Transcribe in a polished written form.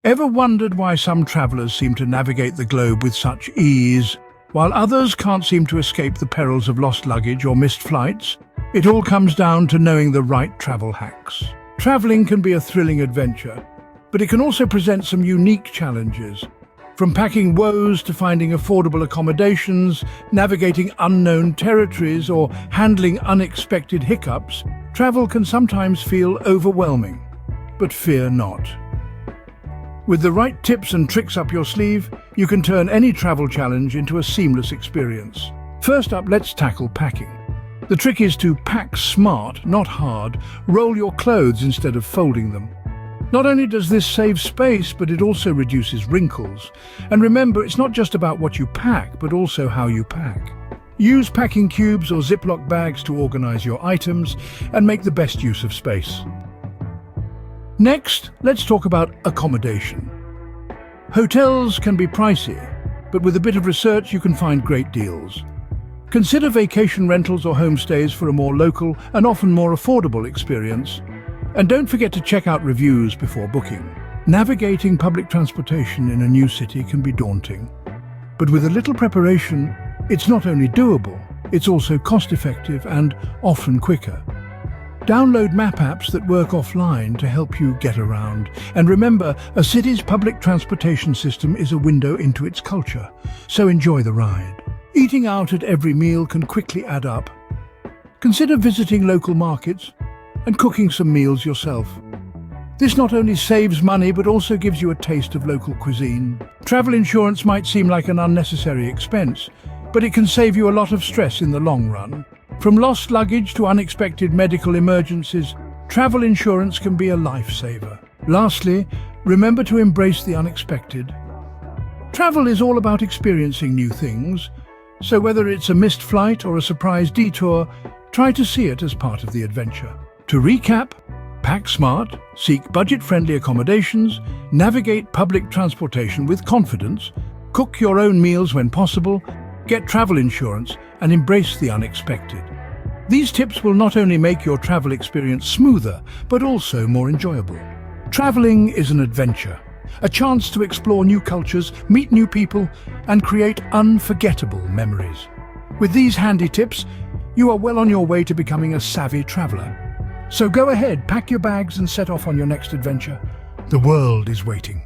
Ever wondered why some travelers seem to navigate the globe with such ease, while others can't seem to escape the perils of lost luggage or missed flights? It all comes down to knowing the right travel hacks. Traveling can be a thrilling adventure, but it can also present some unique challenges. From packing woes to finding affordable accommodations, navigating unknown territories, or handling unexpected hiccups, travel can sometimes feel overwhelming. But fear not. With the right tips and tricks up your sleeve, you can turn any travel challenge into a seamless experience. First up, let's tackle packing. The trick is to pack smart, not hard. Roll your clothes instead of folding them. Not only does this save space, but it also reduces wrinkles. And remember, it's not just about what you pack, but also how you pack. Use packing cubes or Ziploc bags to organize your items and make the best use of space. Next, let's talk about accommodation. Hotels can be pricey, but with a bit of research you can find great deals. Consider vacation rentals or homestays for a more local and often more affordable experience. And don't forget to check out reviews before booking. Navigating public transportation in a new city can be daunting. But with a little preparation, it's not only doable, it's also cost-effective and often quicker. Download map apps that work offline to help you get around. And remember, a city's public transportation system is a window into its culture, so enjoy the ride. Eating out at every meal can quickly add up. Consider visiting local markets and cooking some meals yourself. This not only saves money but also gives you a taste of local cuisine. Travel insurance might seem like an unnecessary expense, but it can save you a lot of stress in the long run. From lost luggage to unexpected medical emergencies, travel insurance can be a lifesaver. Lastly, remember to embrace the unexpected. Travel is all about experiencing new things, so whether it's a missed flight or a surprise detour, try to see it as part of the adventure. To recap, pack smart, seek budget-friendly accommodations, navigate public transportation with confidence, cook your own meals when possible, get travel insurance, and embrace the unexpected. These tips will not only make your travel experience smoother, but also more enjoyable. Traveling is an adventure, a chance to explore new cultures, meet new people, and create unforgettable memories. With these handy tips, you are well on your way to becoming a savvy traveler. So go ahead, pack your bags and set off on your next adventure. The world is waiting.